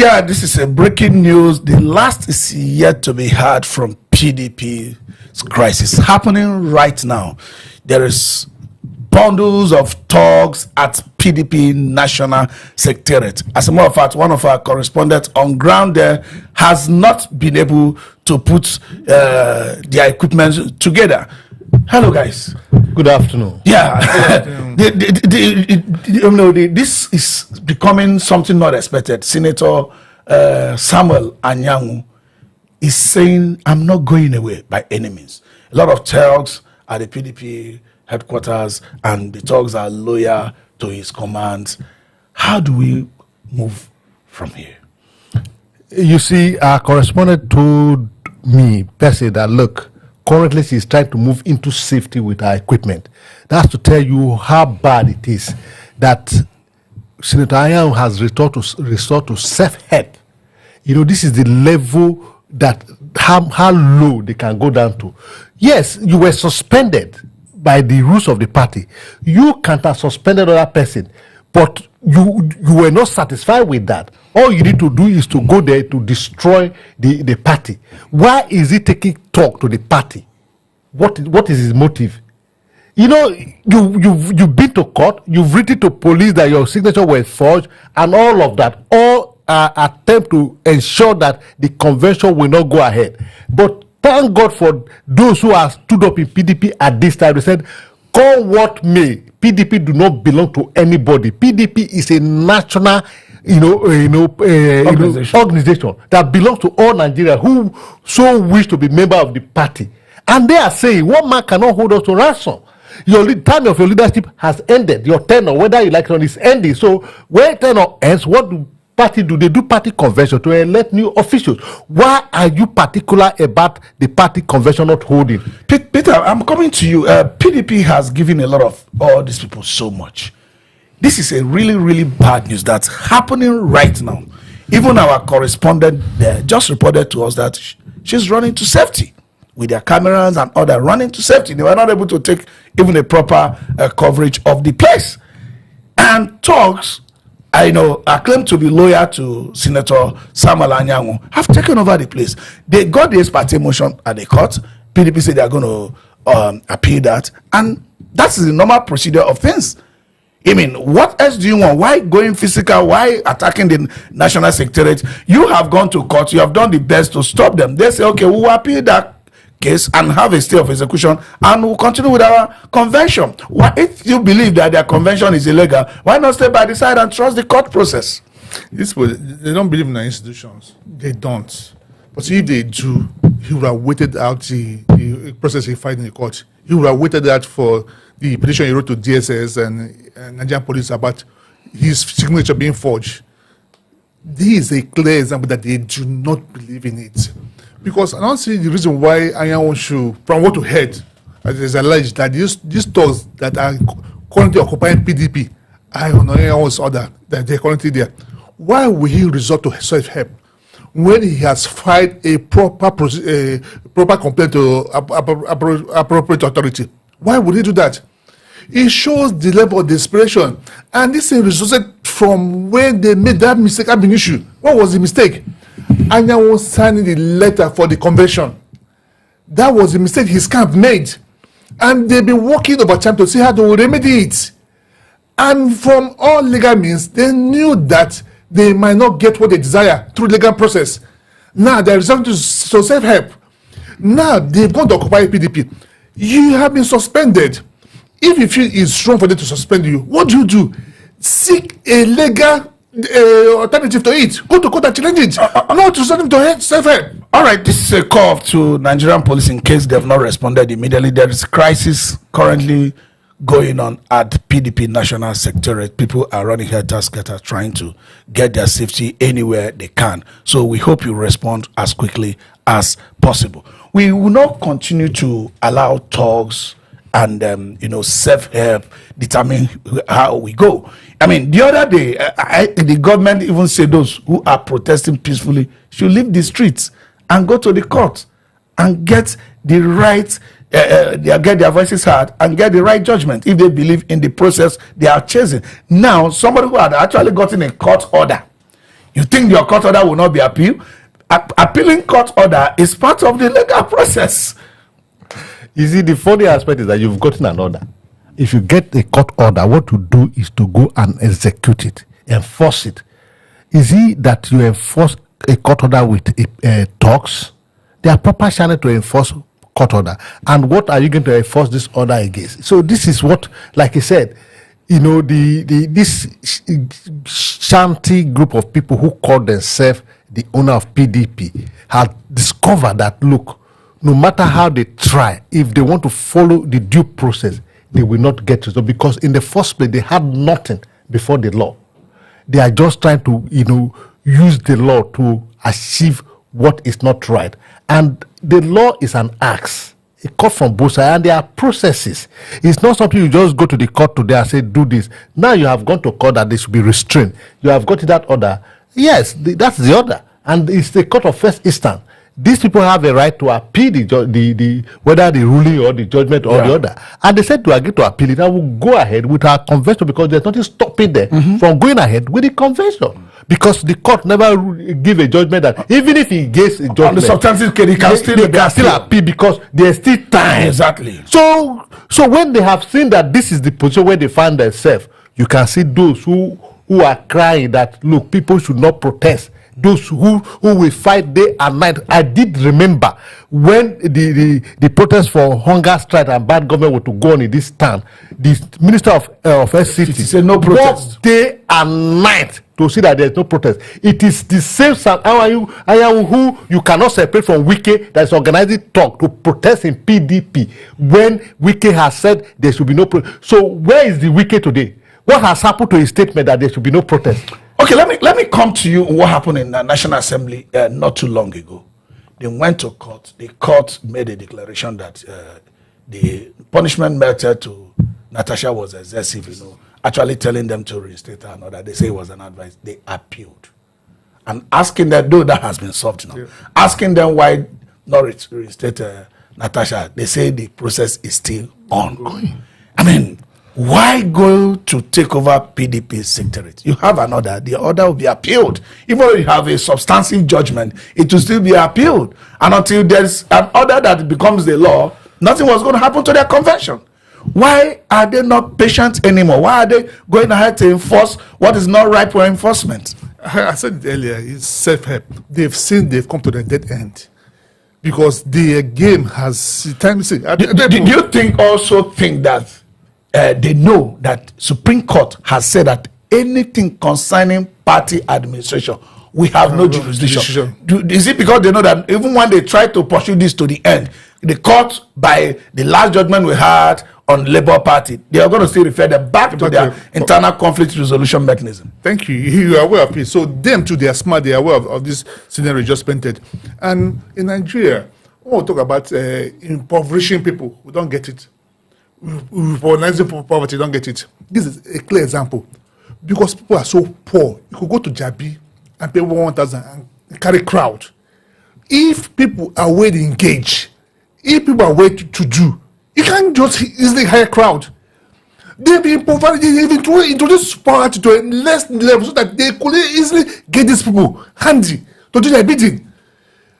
Yeah, this is a breaking news. The last is yet to be heard from PDP crisis happening right now. There is bundles of talks at PDP National Secretariat. As a matter of fact, one of our correspondents on ground there has not been able to put their equipment together. Hello, guys. Good afternoon. Yeah, this is becoming something not expected. Senator Samuel Anyanwu is saying, "I'm not going away by any means." A lot of talks at the PDP headquarters, and the talks are loyal to his commands. How do we move from here? You see, our correspondent told me, Percy, that look, currently she's trying to move into safety with her equipment. That's to tell you how bad it is that Senator Anyanwu has resorted to self-help. You know, this is the level that how low they can go down to. Yes, you were suspended by the rules of the party. You can't have suspended another person, but you were not satisfied with that. All you need to do is to go there to destroy the party. Why is he taking talk to the party? What is his motive? You know, you've been to court, you've written to police that your signature was forged, and all of that, all attempt to ensure that the convention will not go ahead. But thank God for those who have stood up in PDP at this time. They said, "Call what may, PDP do not belong to anybody. PDP is a national, organization that belongs to all Nigerians who so wish to be member of the party." And they are saying, one man cannot hold us to ransom. Your time of your leadership has ended. Your tenure, whether you like it or not, is ending. So when tenure ends, what do party do? They do party convention to elect new officials. Why are you particular about the party convention not holding? Peter, I'm coming to you. PDP has given a lot of all these people so much. This is a really, really bad news that's happening right now. Even our correspondent there just reported to us that she's running to safety with their cameras and other running to safety. They were not able to take even a proper coverage of the place. And talks, I claim to be loyal to Senator Samuel Anyanwu, have taken over the place. They got the ex parte motion at the court. PDP said they are going to appeal that. And that's the normal procedure of things. I mean, what else do you want? Why going physical? Why attacking the National Secretariat? You have gone to court. You have done the best to stop them. They say, okay, we will appeal that case and have a stay of execution, and we'll continue with our convention. Why, if you believe that their convention is illegal, why not stay by the side and trust the court process? They don't believe in our institutions. They don't. But if they do, he would have waited out the process he filed in the court. He would have waited out for the petition he wrote to DSS and Nigerian police about his signature being forged. This is a clear example that they do not believe in it. Because I don't see the reason why Anyanwu should, from what we heard, it is alleged that these stores that are currently occupying PDP are on Anyanwu's order, that they're currently there. Why will he resort to self-help when he has filed a proper complaint to appropriate authority? Why would he do that? It shows the level of desperation. And this is resulted from when they made that mistake have been issued. What was the mistake? Anyanwu signing the letter for the convention. That was the mistake his camp made. And they've been working over time to see how to remedy it. And from all legal means, they knew that they might not get what they desire through legal process. Now they're resorting to self-help. Now they've gone to occupy PDP. You have been suspended. If you feel it's wrong for them to suspend you, what do? Seek a legal alternative to it. Go to court and challenge it. Not to send them to self-help. All right, this is a call to Nigerian police in case they have not responded immediately. There is a crisis currently going on at PDP National Secretariat. People are running helter-skelter trying to get their safety anywhere they can. So we hope you respond as quickly as possible. We will not continue to allow talks and self-help determine how we go. I mean, the other day, the government even said those who are protesting peacefully should leave the streets and go to the court and get the right, get their voices heard and get the right judgment if they believe in the process they are chasing. Now, somebody who had actually gotten a court order You think your court order will not be appealed? Appealing court order is part of the legal process. You see, the funny aspect is that you've gotten an order. If you get a court order, what you do is to go and execute it, enforce it. Is it that you enforce a court order with talks? There are proper channels to enforce court order. And what are you going to enforce this order against? So this is what, like I said, you know, this shanty group of people who call themselves the owner of PDP have discovered that, look, no matter how they try, if they want to follow the due process, they will not get to it. Because in the first place, they had nothing before the law. They are just trying to, you know, use the law to achieve what is not right. And the law is an axe. A court from both sides, and there are processes. It's not something you just go to the court today and say, do this. Now you have gone to court that they should be restrained. You have got that order. Yes, that's the order. And it's the court of first instance. These people have a right to appeal the whether the ruling or the judgment or the order. And they said to agree to appeal it, and we'll go ahead with our convention because there's nothing stopping them from going ahead with the convention. Because the court never give a judgment that even if he gives a judgment, on the substantive case, they can still appeal because there's still time. Exactly. So when they have seen that this is the position where they find themselves, you can see those who are crying that, look, people should not protest. Those who will fight day and night. I did remember when the protest for hunger strike and bad government were to go on in this town, the minister of SCT said no protest. Worked day and night to see that there is no protest. It is the same Anyanwu who you cannot separate from Wike that is organizing talk to protest in PDP when Wike has said there should be no protest. So where is the Wike today? What has happened to his statement that there should be no protest? Okay, let me come to you. What happened in the National Assembly not too long ago? They went to court. The court made a declaration that the punishment meted to Natasha was excessive. You know, actually telling them to reinstate her. Or that they say it was an advice. They appealed, and asking them, though that has been solved now, asking them why not reinstate Natasha. They say the process is still ongoing. I mean, why go to take over PDP Secretariat? You have an order. The order will be appealed. Even though you have a substantive judgment, it will still be appealed. And until there's an order that becomes the law, nothing was going to happen to their convention. Why are they not patient anymore? Why are they going ahead to enforce what is not right for enforcement? I said it earlier, it's self-help. They've come to the dead end. Because the game has... Do you think that they know that Supreme Court has said that anything concerning party administration, we have no jurisdiction. Is it because they know that even when they try to pursue this to the end, the court, by the last judgment we had on Labour Party, they are going to still refer them back to their internal conflict resolution mechanism? Thank you. You are aware of it. So them too, they are smart. They are aware of this scenario just painted. And in Nigeria, when we talk about impoverishing people, we don't get it. Organizing poverty, don't get it. This is a clear example. Because people are so poor, you could go to Jabi and pay 1,000 and carry crowd. If people are way to engage, if people are way to do, you can't just easily hire crowd. They've been poverty, they've introduce poverty to a less level so that they could easily get these people handy to do their bidding.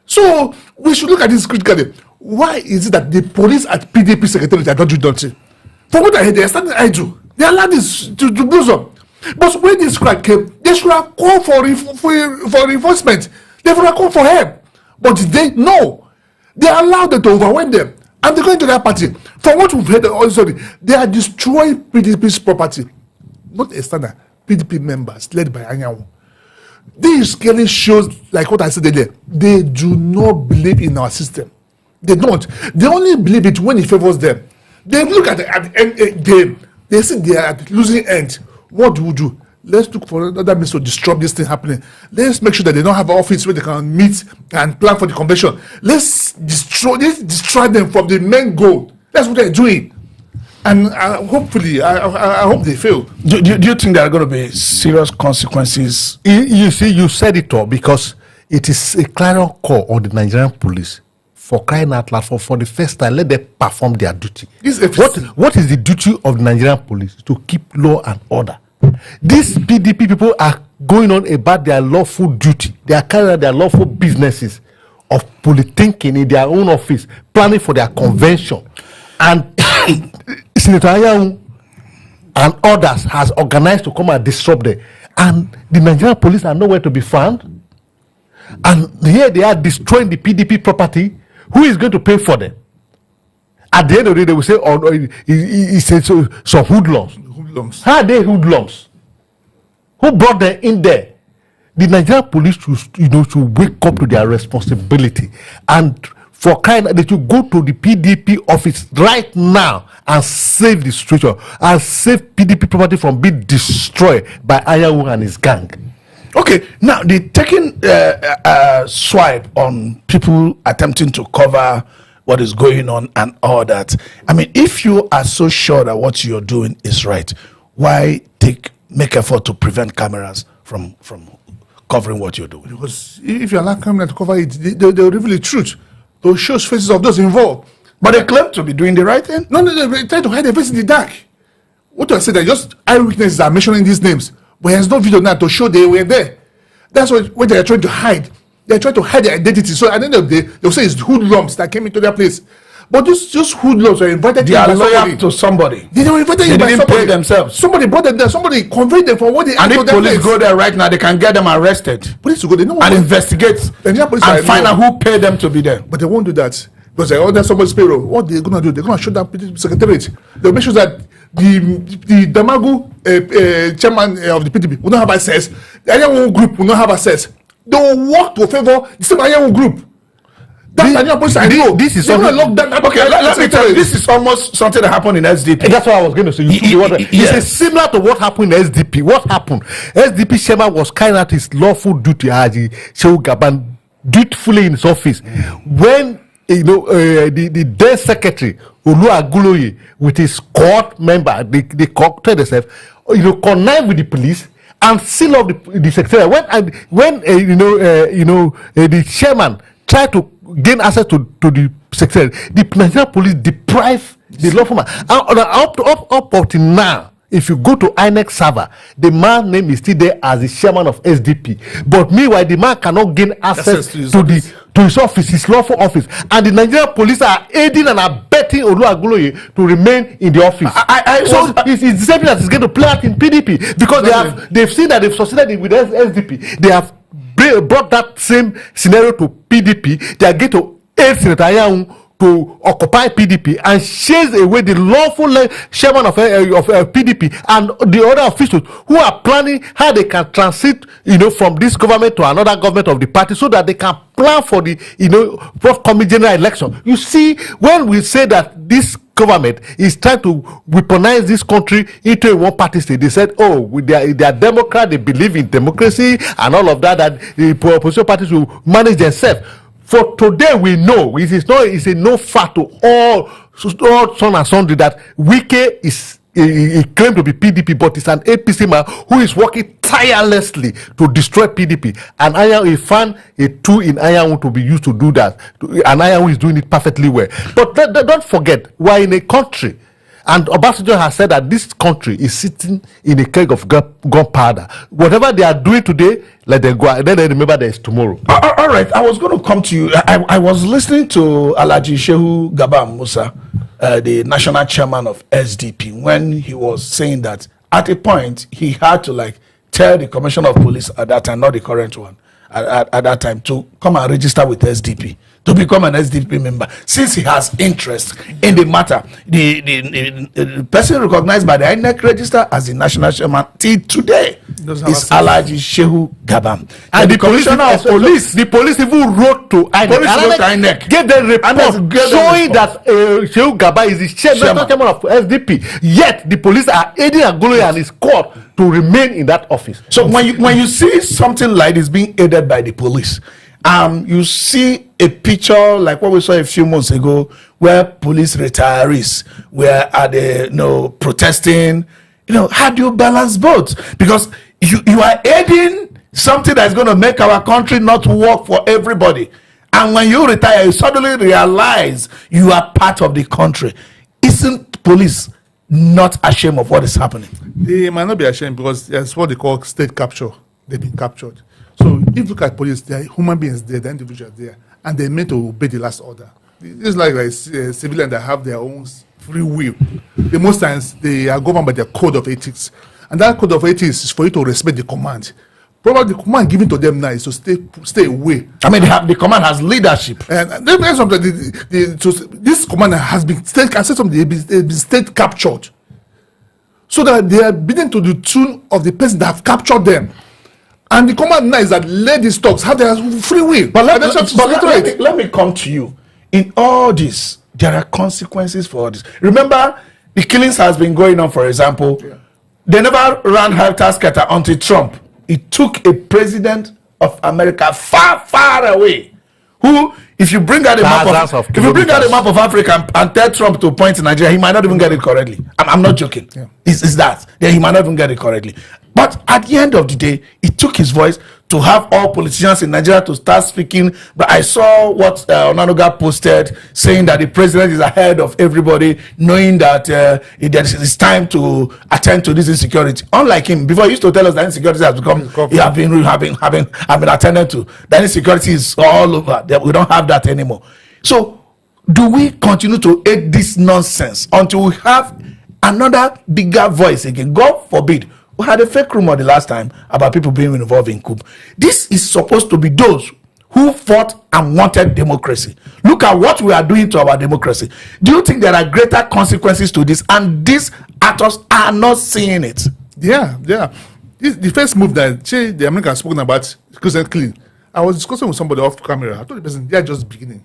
So we should look at this critically. Why is it that the police at PDP Secretariat are not doing nothing? From what I heard, they are standing idle. They allow this to blossom. But when this crowd came, they should have called for reinforcement. They should have called for help. But they no. They allowed them to overwhelm them. And they're going to that party. From what we've heard also, they are destroying PDP's property. Not a standard. PDP members led by Anyanwu. This clearly shows, like what I said earlier, they do not believe in our system. They don't. They only believe it when it favors them. They look at the end game. They see they are at losing end. What do we do? Let's look for another means to disrupt this thing happening. Let's make sure that they don't have an office where they can meet and plan for the convention. Let's destroy them from the main goal. That's what they're doing. And hopefully, I hope they fail. Do you think there are going to be serious consequences? You see, you said it all because it is a clarion call on the Nigerian police. For crying out loud, for the first time, let them perform their duty. What is the duty of the Nigerian police? To keep law and order. These PDP people are going on about their lawful duty. They are carrying out their lawful businesses of politicking in their own office, planning for their convention. And Senator Anyanwu and others has organized to come and disrupt them. And the Nigerian police are nowhere to be found. And here they are destroying the PDP property. Who is going to pay for them? At the end of the day, they will say, oh, no, it's some hoodlums. Hoodlums. How are they hoodlums? Who brought them in there? The Nigerian police should wake up to their responsibility, and for kind, they should go to the PDP office right now and save the situation and save PDP property from being destroyed by Anyanwu and his gang. Okay, now the taking swipe on people attempting to cover what is going on and all that. I mean, if you are so sure that what you're doing is right, why make effort to prevent cameras from covering what you're doing? Because if you allow camera to cover it, they'll reveal the truth. They'll show faces of those involved. But they claim to be doing the right thing. No, they try to hide their face in the dark. What do I say? That just eyewitnesses are mentioning these names, but there's no video now to show they were there. That's what they are trying to hide. They're trying to hide their identity. So at the end of the day, they'll say it's hoodlums that came into their place. But these hoodlums were invited They are loyal to somebody. They were invited They by didn't somebody. pay themselves. Somebody brought them there. Somebody conveyed them from what they And to if their police place. go there right now, they can get them arrested Police will go. They know and what. investigate Nigerian police and are find out involved. who paid them to be there. But they won't do that because they order somebody's payroll. What they're gonna do? They're gonna shut down PDP Secretariat. They'll make sure that the Damagu chairman of the PDP will not have access. The Anyanwu group will not have access. They will work to favor the same Anyanwu group. That's Nigerian police. I know. This is they're gonna something- lock down. Okay, let me tell you, this is almost something that happened in SDP. And that's what I was going to say. It's similar to what happened in SDP. What happened? SDP chairman was carrying out his lawful duty as the Shehu Gaban dutifully in his office. When the then secretary Oluwaguloye with his court member, they cocktailed themselves, connived with the police and seal up the secretariat. When the chairman tried to gain access to the secretariat, the Nigerian police deprived the lawful man. And up until now, if you go to INEC server, the man's name is still there as the chairman of SDP. But meanwhile, the man cannot gain access to his office, his lawful office. And the Nigerian police are aiding and abetting Oluwaguloye to remain in the office. It's the same thing that is going to play out in PDP because they've seen that they've succeeded with SDP. They have brought that same scenario to PDP. They are going to aid Senator Anyanwu to occupy PDP and chase away the lawful chairman of PDP and the other officials who are planning how they can transit, from this government to another government of the party, so that they can plan for the, forthcoming general election. You see, when we say that this government is trying to weaponize this country into a one-party state, they said, they are Democrat, they believe in democracy and all of that the opposition parties will manage themselves. For today, we know it's a no fact to all son and sundry that Wike is he claimed to be PDP, but it's an APC man who is working tirelessly to destroy PDP. And Anyanwu found a tool in Anyanwu to be used to do that. And Anyanwu is doing it perfectly well. But don't forget, we're in a country, and Obasanjo has said that this country is sitting in a keg of gunpowder. Whatever they are doing today, let them go. Then they remember there is tomorrow. All right, I was going to come to you. I was listening to Alhaji Shehu Gabam Musa, the national chairman of SDP, when he was saying that at a point he had to tell the commissioner of police at that time, not the current one, at that time, to come and register with SDP, to become an SDP member, since he has interest in the matter. The person recognized by the INEC register as the national chairman till today is Alhaji Shehu Gabam. And the commissioner of police, the police even wrote to INEC, gave them report showing that Shehu Gabam is the chairman of SDP. Yet the police are aiding Aguloye and his court to remain in that office. So when you see something like this being aided by the police, you see a picture like what we saw a few months ago, where police retirees were protesting. How do you balance both? Because you are aiding something that's going to make our country not work for everybody, and when you retire, you suddenly realize you are part of the country. Isn't police not ashamed of what is happening? They might not be ashamed because that's what they call state capture. they've been captured. So if you look at police, there are human beings there, the individuals there, and they're meant to obey the last order. It's like civilians that have their own free will. The most times they are governed by their code of ethics, and that code of ethics is for you to respect the command. Probably the command given to them now is to stay away. I mean, the command has leadership. And then this command has been state captured, so that they are beaten to the tune of the person that have captured them. And the command now is that let these dogs have their free will. But let me come to you. In all this, there are consequences for all this. Remember, the killings has been going on, for example. Yeah. They never ran helter-skelter until Trump. It took a president of America far, far away, who, if you bring out a map of Africa and tell Trump to point to Nigeria, he might not even get it correctly. I'm not joking. Yeah. It's that. Yeah, he might not even get it correctly. But at the end of the day, it took his voice to have all politicians in Nigeria to start speaking. But I saw what Onanuga posted, saying that the president is ahead of everybody, knowing that it's time to attend to this insecurity. Unlike him, before he used to tell us that insecurity has become, have been attended to. That insecurity is all over. We don't have that anymore. So, do we continue to aid this nonsense until we have another bigger voice again? God forbid. We had a fake rumor the last time about people being involved in coup. This is supposed to be those who fought and wanted democracy. Look at what we are doing to our democracy. Do you think there are greater consequences to this? And these actors are not seeing it. Yeah. The first move that the Americans spoken about, Christian Clean, I was discussing with somebody off camera. I told the person, they are just beginning.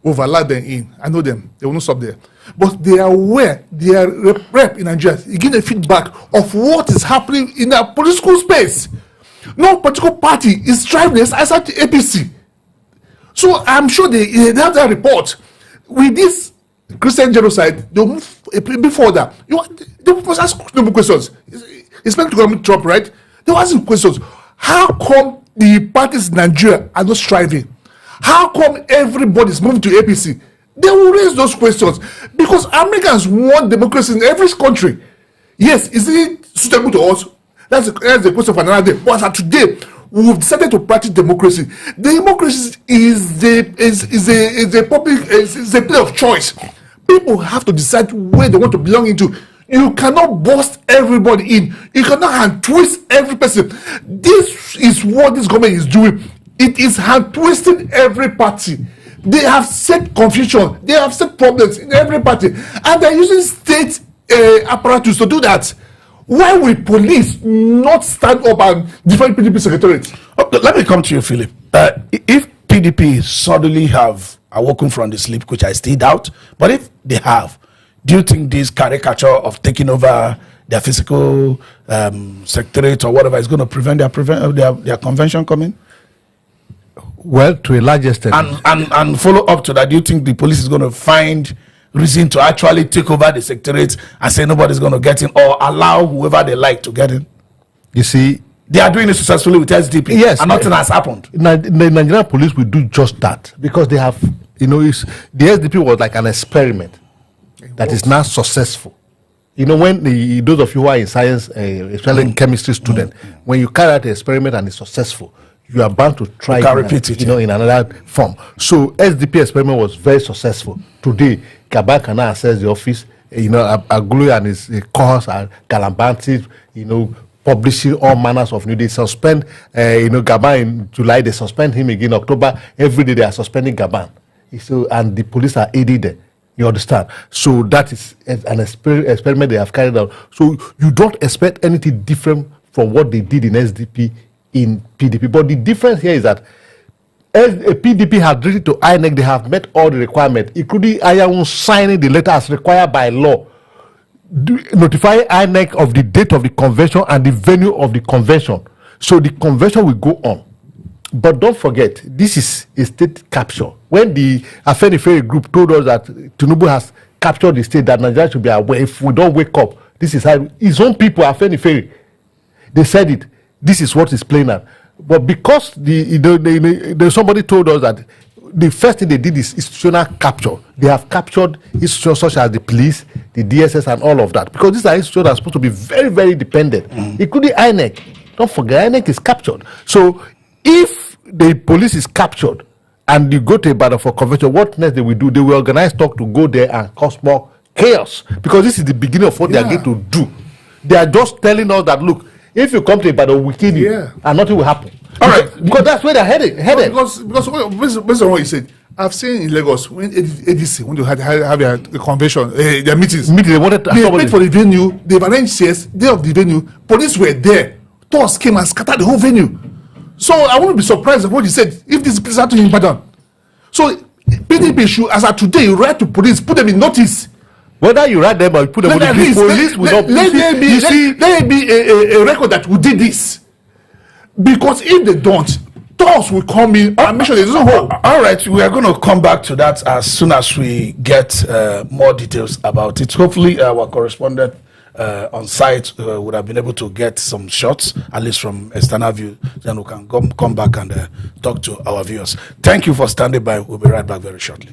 Overlap them in. I know them. They will not stop there. But they are aware, they are rep in Nigeria. You give a feedback of what is happening in their political space. No political party is striving aside the APC. So I'm sure they have that report. With this Christian genocide, they'll move a bit further. They must ask questions. It's meant to come Trump, right? They'll ask questions. How come the parties in Nigeria are not striving? How come everybody's moving to APC? They will raise those questions because Americans want democracy in every country. Yes, is it suitable to us? That's the question for another day. But today, we've decided to practice democracy. Democracy is a play of choice. People have to decide where they want to belong into. You cannot bust everybody in. You cannot hand twist every person. This is what this government is doing. It is hand twisting every party. They have set confusion. They have set problems in every party, and they're using state apparatus to do that. Why will police not stand up and defend PDP secretariat? Let me come to you, Philip. If PDP suddenly have awoken from the sleep, which I still doubt, but if they have, do you think this caricature of taking over their physical secretariat or whatever is going to prevent their convention coming? Well, to a large extent. And follow up to that, do you think the police is going to find reason to actually take over the secretariat and say nobody's going to get in, or allow whoever they like to get in? You see, they are doing it successfully with SDP. Yes, and nothing has happened. The Nigerian police will do just that because they have, the SDP was like an experiment that is now successful. When those of you who are in science, especially chemistry student, when you carry out an experiment and it's successful, you are bound to try it, in another form. So SDP experiment was very successful. Today, Gabon can now access the office. Agulu and his cohorts are gallivanting, publishing all manners of news. They suspend, Gabon in July. They suspend him again in October. Every day they are suspending Gabon. So, and the police are aided there. You understand? So that is an experiment they have carried out. So you don't expect anything different from what they did in SDP in PDP. But the difference here is that as a PDP had written to INEC, they have met all the requirements, including Anyanwu signing the letter as required by law, notifying INEC of the date of the convention and the venue of the convention. So the convention will go on. But don't forget, this is a state capture. When the Afenifere group told us that Tinubu has captured the state, that Nigeria should be aware, if we don't wake up, this is how his own people, Afenifere, they said it. This is what is playing out. But because somebody told us that the first thing they did is institutional capture. They have captured institutions such as the police, the DSS, and all of that. Because these are institutions that are supposed to be very, very dependent, including INEC. Don't forget, INEC is captured. So if the police is captured and you go to Ibadan for convention, what next they will do? They will organize talk to go there and cause more chaos, because this is the beginning of what they are going to do. They are just telling us that, look, if you come to Ibadan, we'll kill you, and nothing will happen. All right, because that's where they're headed. Because based on what you said, I've seen in Lagos when ADC, when they have their convention, their meetings, They wanted to they paid for the venue, they've arranged chairs, day of the venue, police were there, thugs came and scattered the whole venue. So I wouldn't be surprised at what you said if this place happened in Ibadan. So PDP should, as of today, you write to police, put them in notice. Whether you write them or you put them on the police will not. Let there be a record that we did this. Because if they don't, thugs will come in and make sure there's no hole. All right, we are going to come back to that as soon as we get more details about it. Hopefully, our correspondent on site would have been able to get some shots, at least from external view. Then we can come back and talk to our viewers. Thank you for standing by. We'll be right back very shortly.